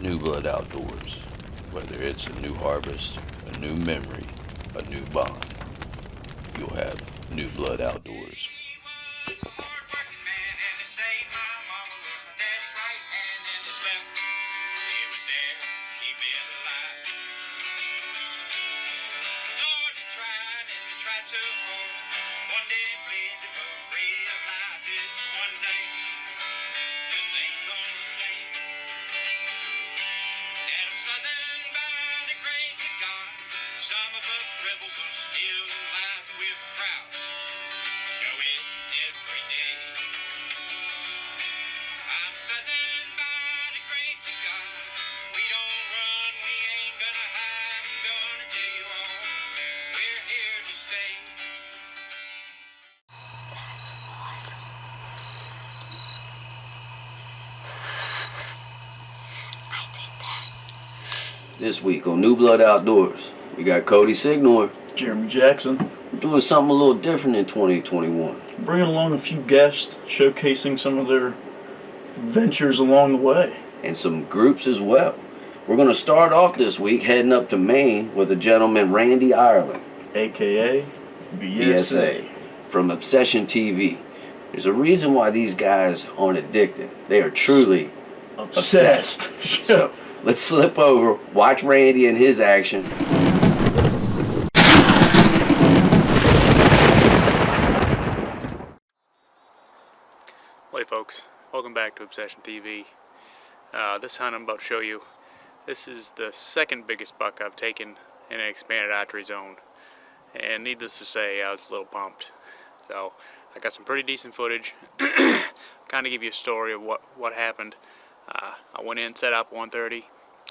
New Blood Outdoors. Whether it's a new harvest, a new memory, a new bond, you'll have New Blood Outdoors. This week on New Blood Outdoors, we got Cody Signor. Jeremy Jackson. We're doing something a little different in 2021. Bringing along a few guests, showcasing some of their adventures along the way. And some groups as well. We're going to start off this week heading up to Maine with a gentleman, Randy Ireland. A.K.A. BSA. From Obsession TV. There's a reason why these guys aren't addicted. They are truly obsessed. So let's slip over, watch Randy and his action. Hey folks, welcome back to Obsession TV. This hunt I'm about to show you, this is the second biggest buck I've taken in an expanded archery zone. And needless to say, I was a little pumped. So I got some pretty decent footage. Kind of give you a story of what happened. I went in, set up 1:30.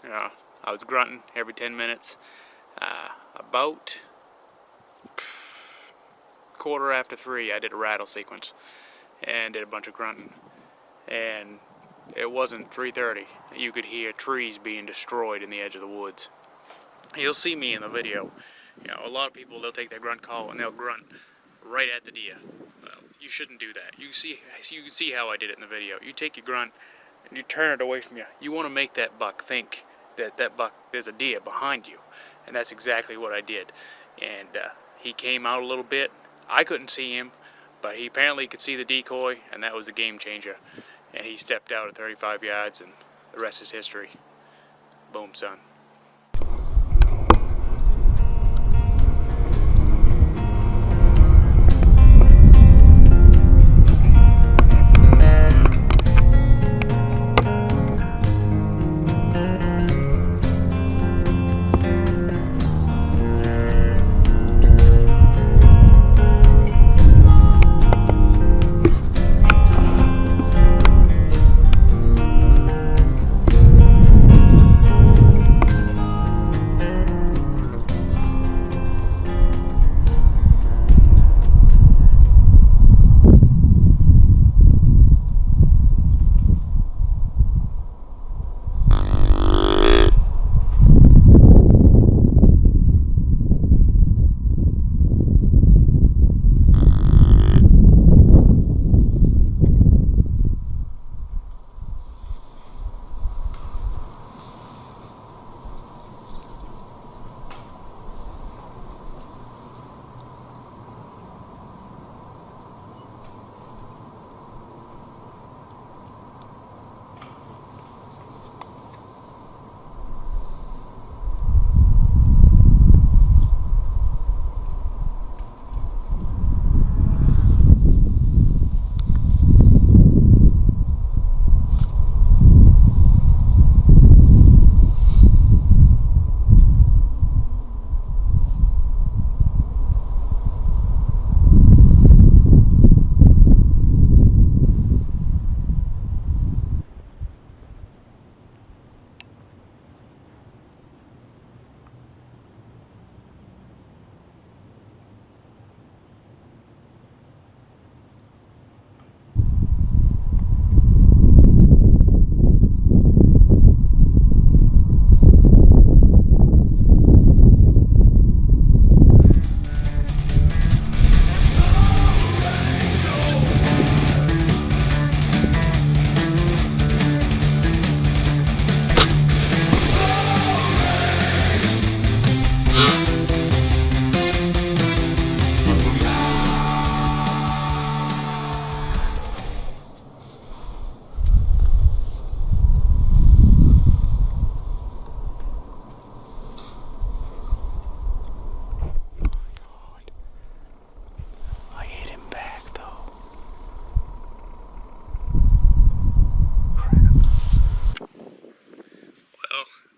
I was grunting every 10 minutes. About 3:15, I did a rattle sequence and did a bunch of grunting. And it wasn't 3:30. You could hear trees being destroyed in the edge of the woods. You'll see me in the video. You know, a lot of people, they'll take their grunt call and they'll grunt right at the deer. Well, you shouldn't do that. You can see how I did it in the video. You take your grunt and you turn it away from you. You want to make that buck think that buck, there's a deer behind you. And that's exactly what I did. And he came out a little bit. I couldn't see him, but he apparently could see the decoy, and that was a game changer. And he stepped out at 35 yards, and the rest is history. Boom, son.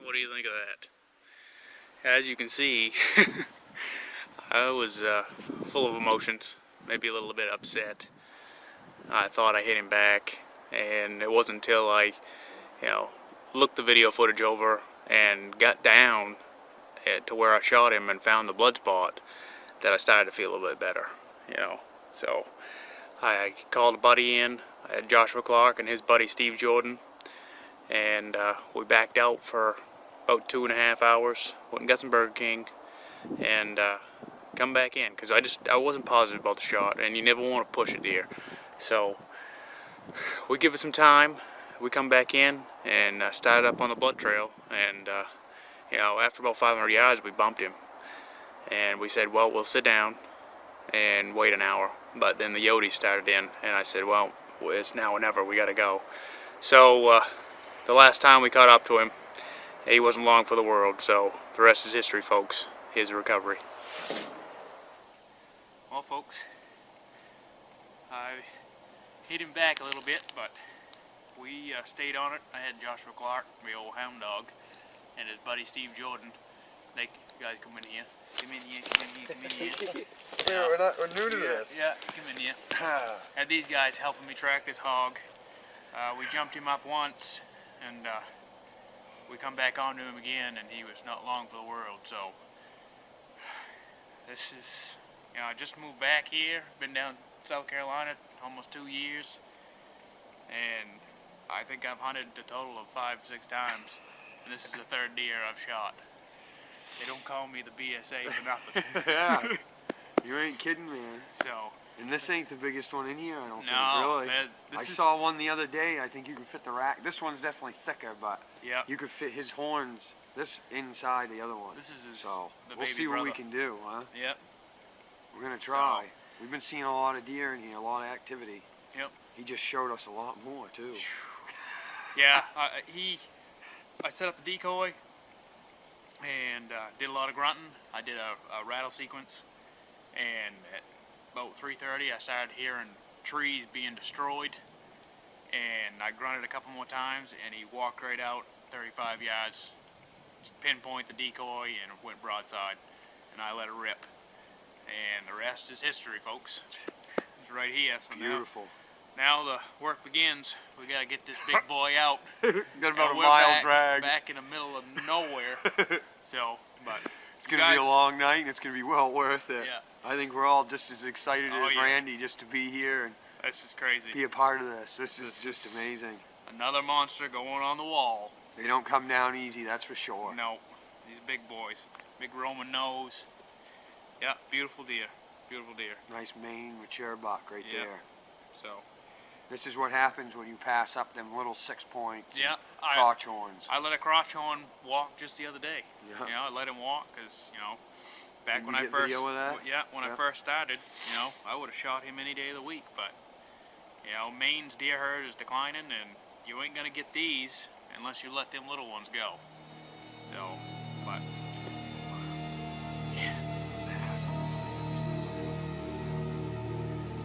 What do you think of that? As you can see, I was full of emotions, maybe a little bit upset. I thought I hit him back, and it wasn't until I, looked the video footage over and got down to where I shot him and found the blood spot that I started to feel a little bit better, So I called a buddy in, I had Joshua Clark and his buddy Steve Jordan, and we backed out for about 2.5 hours, went and got some Burger King, and come back in, because I wasn't positive about the shot, and you never want to push a deer. So we give it some time, we come back in and started up on the blood trail, and after about 500 yards we bumped him, and we said, well, we'll sit down and wait an hour. But then the Yodi started in, and I said, well, it's now or never, we gotta go. So the last time we caught up to him, he wasn't long for the world, so the rest is history, folks. Here's a recovery. Well, folks, I hit him back a little bit, but we stayed on it. I had Joshua Clark, my old hound dog, and his buddy Steve Jordan. You guys come in here. Come in here. Yeah, we're new to this. Yeah, come in here. Had these guys helping me track this hog. We jumped him up once, and we come back onto him again, and he was not long for the world. So this is, I just moved back here. Been down South Carolina almost 2 years, and I think I've hunted a total of 5-6 times, and this is the third deer I've shot. They don't call me the BSA for nothing. Yeah, you ain't kidding, man. So. And this ain't the biggest one in here, I don't think, No, really. I saw one the other day. I think you can fit the rack. This one's definitely thicker, but yep. you could fit his horns this inside the other one. This is so the we'll baby see brother. what we can do, huh? Yep. We're gonna try. We've been seeing a lot of deer in here, a lot of activity. Yep. He just showed us a lot more too. Yeah, I set up the decoy and did a lot of grunting. I did a rattle sequence, and at about 3:30 I started hearing trees being destroyed, and I grunted a couple more times, and he walked right out 35 yards, pinpoint the decoy, and went broadside, and I let it rip. And the rest is history, folks. It's right here. So beautiful. Now the work begins. We gotta get this big boy out. Got about a we're mile drag. Back in the middle of nowhere. So, but it's gonna be a long night, and it's gonna be well worth it. Yeah. I think we're all just as excited as yeah. Randy just to be here and this is crazy. be a part of this. This is just amazing. Another monster going on the wall. They don't come down easy, that's for sure. No, these big boys, big Roman nose. Yeah, beautiful deer. Beautiful deer. Nice mane, mature buck right there. So. This is what happens when you pass up them little 6 points. Yeah. Crotch horns. I let a crotch horn walk just the other day. Yeah. I let him walk because, back Did when you I get first, video of that? I first started, I would have shot him any day of the week. But, Maine's deer herd is declining, and you ain't gonna get these unless you let them little ones go. So, but.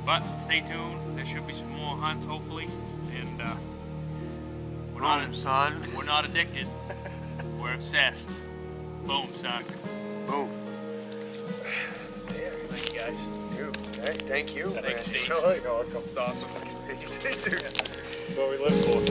But stay tuned. There should be some more hunts, hopefully, and we're not addicted. We're obsessed. Boom, son. Boom. Thank you, guys. Dude, hey, thank you. Thanks, Steve. It's awesome. That's what we live for.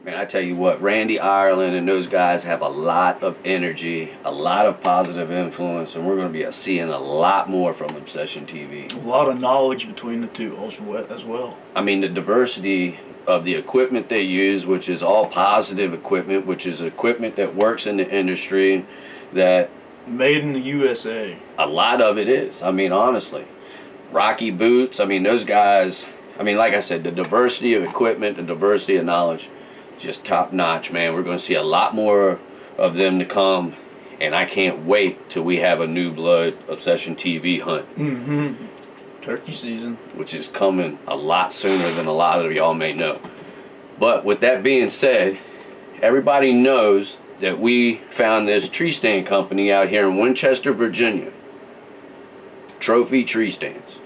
Man, I tell you what, Randy Ireland and those guys have a lot of energy, a lot of positive influence, and we're going to be seeing a lot more from Obsession TV. A lot of knowledge between the two also as well. I mean, the diversity of the equipment they use, which is all positive equipment, which is equipment that works in the industry, that made in the USA. A lot of it is. I mean, honestly. Rocky boots, I mean, those guys, I mean, like I said, the diversity of equipment, the diversity of knowledge, just top notch, man. We're going to see a lot more of them to come, And I can't wait till we have a New Blood Obsession TV hunt. Turkey season. Which is coming a lot sooner than a lot of y'all may know. But with that being said, everybody knows that we found this tree stand company out here in Winchester, Virginia. Trophy Treestands.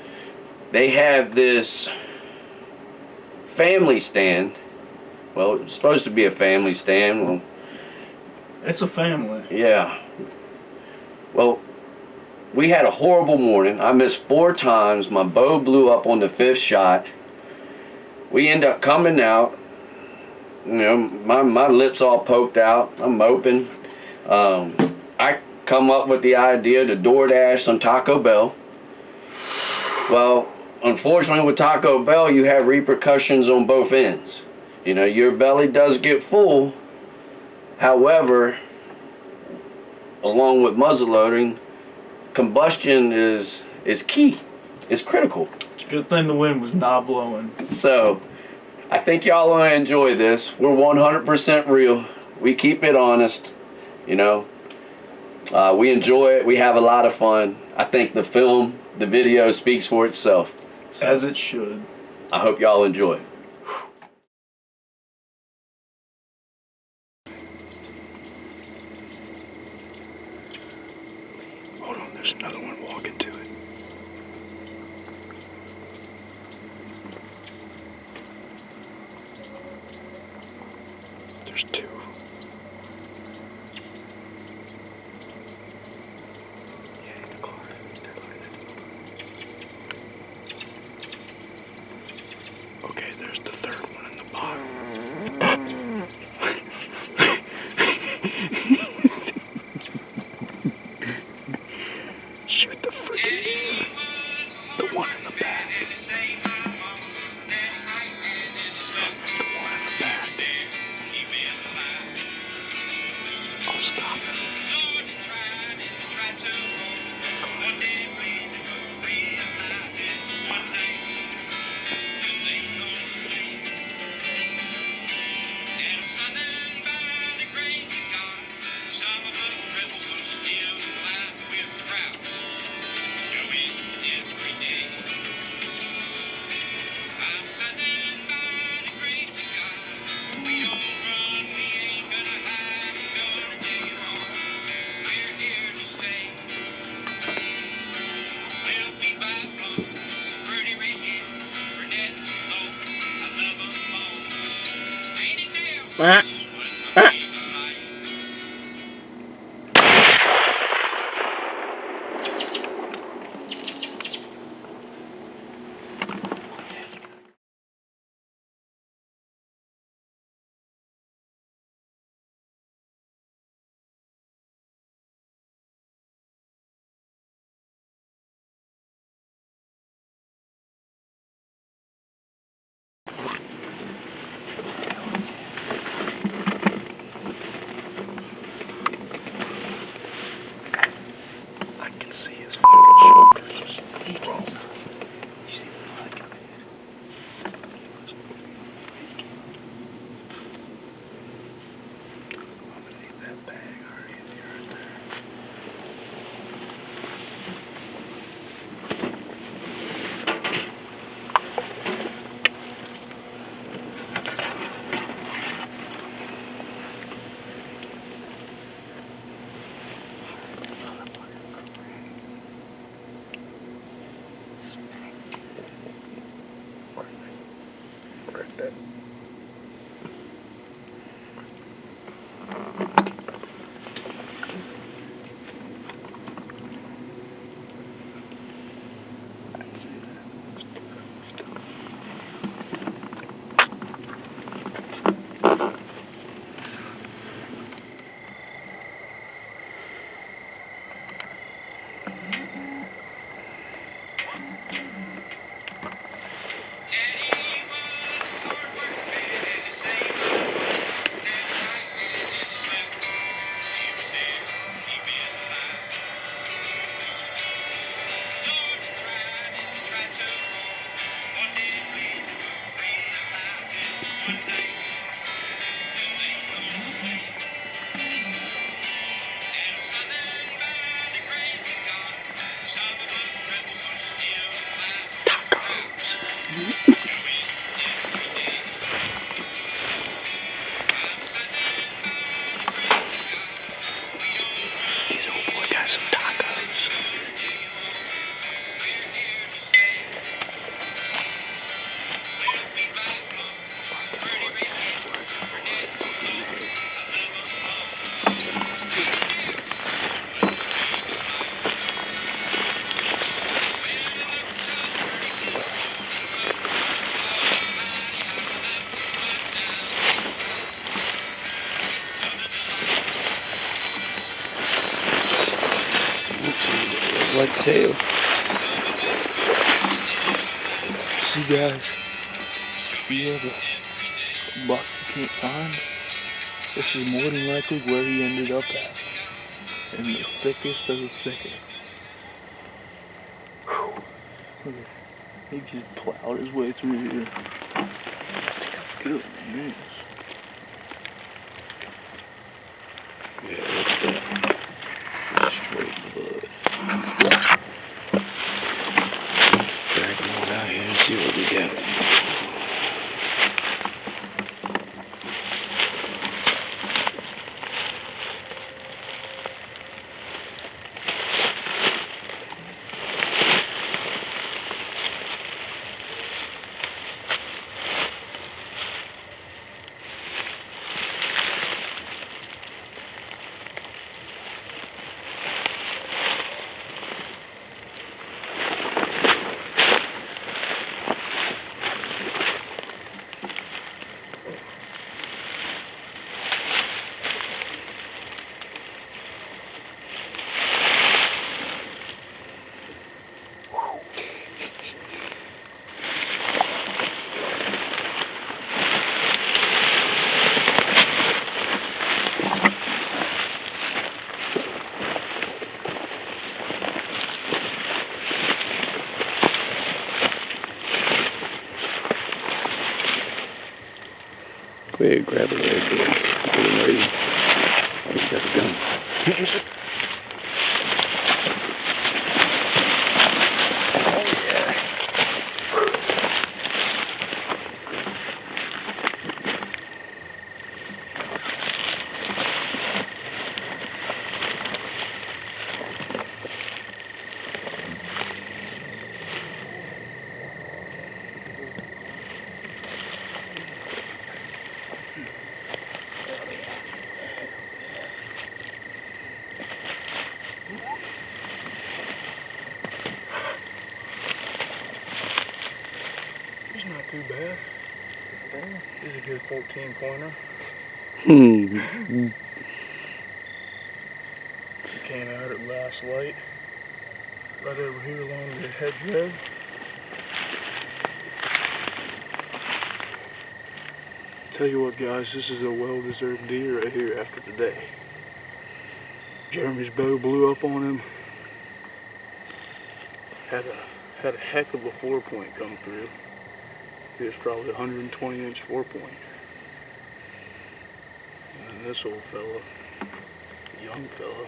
They have this family stand. Well, it's supposed to be a family stand. Well, it's a family. Yeah. Well, we had a horrible morning. I missed 4 times. My bow blew up on the 5th shot. We end up coming out. You know, my lips all poked out. I'm moping. I come up with the idea to DoorDash some Taco Bell. Well, unfortunately with Taco Bell, you have repercussions on both ends. You know, your belly does get full. However, along with muzzleloading, combustion is key. It's critical. It's a good thing the wind was not blowing. So, I think y'all will enjoy this. We're 100% real. We keep it honest. You know, we enjoy it. We have a lot of fun. I think the video speaks for itself. So, as it should. I hope y'all enjoy. Hold on, there's another one walking to it. There's 2. Yeah, in the car. Okay, there's the 3rd one in the bottom. Shoot the freaking... the one in the back. The one in the back. I'll stop Let's see. See, guys, you have a buck you can't find. This is more than likely where he ended up at. In the thickest of the thicket. Whew. Look at, he just plowed his way through here. Goodness. Yeah, that's that. Straight blood. Drag him on out here and see what we got. Go ahead, grab it right there. Get him ready. He's got the gun. He's not too bad. He's a good 14 pointer. Hmm. He came out at last light. Right over here along the hedgerow. Tell you what, guys, this is a well-deserved deer right here after today. Jeremy's bow blew up on him. Had a heck of a 4-point come through. It was probably a 120-inch 4-point. And this old fella, young fella,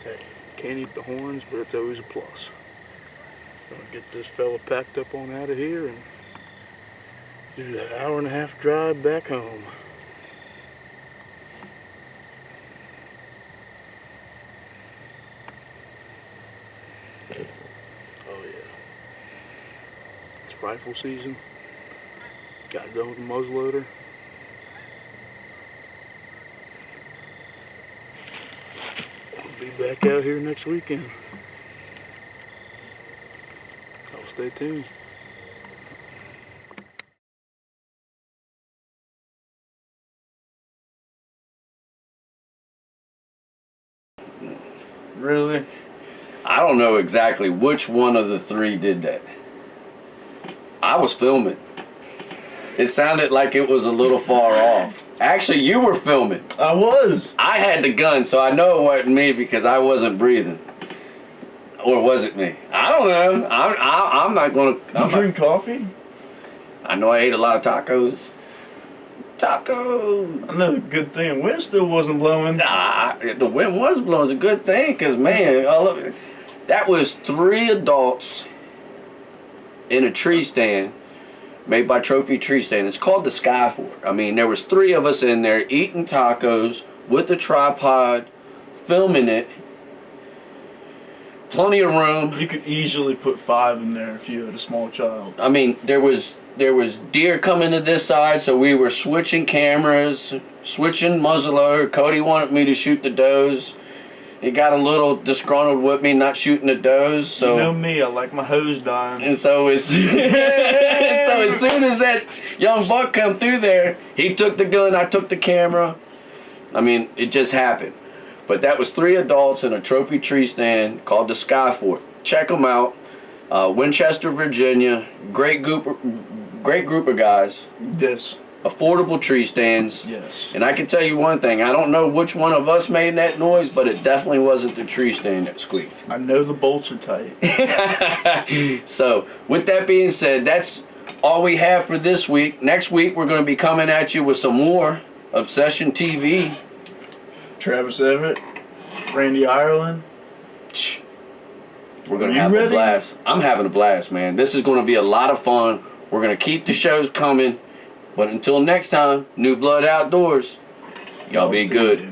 hey, can't eat the horns, but it's always a plus. Gonna get this fella packed up on out of here and do that hour-and-a-half drive back home. Oh yeah. It's rifle season. Got done with the muzzleloader. I'll be back out here next weekend. So stay tuned. Really? I don't know exactly which one of the three did that. I was filming. It sounded like it was a little far off. Actually, you were filming. I was. I had the gun, so I know it wasn't me because I wasn't breathing. Or was it me? I don't know. I'm not gonna. You drink coffee? I know I ate a lot of tacos. Tacos. Another good thing. Wind still wasn't blowing. Nah, the wind was blowing. It's a good thing, cause man, that was 3 adults in a tree stand made by Trophy Treestands. It's called the Skyfort. I mean, there was 3 of us in there eating tacos with a tripod, filming it. Plenty of room. You could easily put 5 in there if you had a small child. I mean, there was deer coming to this side, so we were switching cameras, switching muzzleloader. Cody wanted me to shoot the does. He got a little disgruntled with me not shooting the does. So you know me, I like my hose dying. and so as so as soon as that young buck come through there, he took the gun, I took the camera. I mean, it just happened. But that was 3 adults in a trophy tree stand called the Sky Fort. Check them out. Winchester, Virginia. Great group of guys. Yes. Affordable tree stands. Yes. And I can tell you one thing. I don't know which one of us made that noise, but it definitely wasn't the tree stand that squeaked. I know the bolts are tight. So, with that being said, that's all we have for this week. Next week, we're going to be coming at you with some more Obsession TV. Travis Everett, Randy Ireland. We're going to You have a ready? blast. I'm having a blast, man. This is going to be a lot of fun. We're going to keep the shows coming. But until next time, New Blood Outdoors, y'all be good.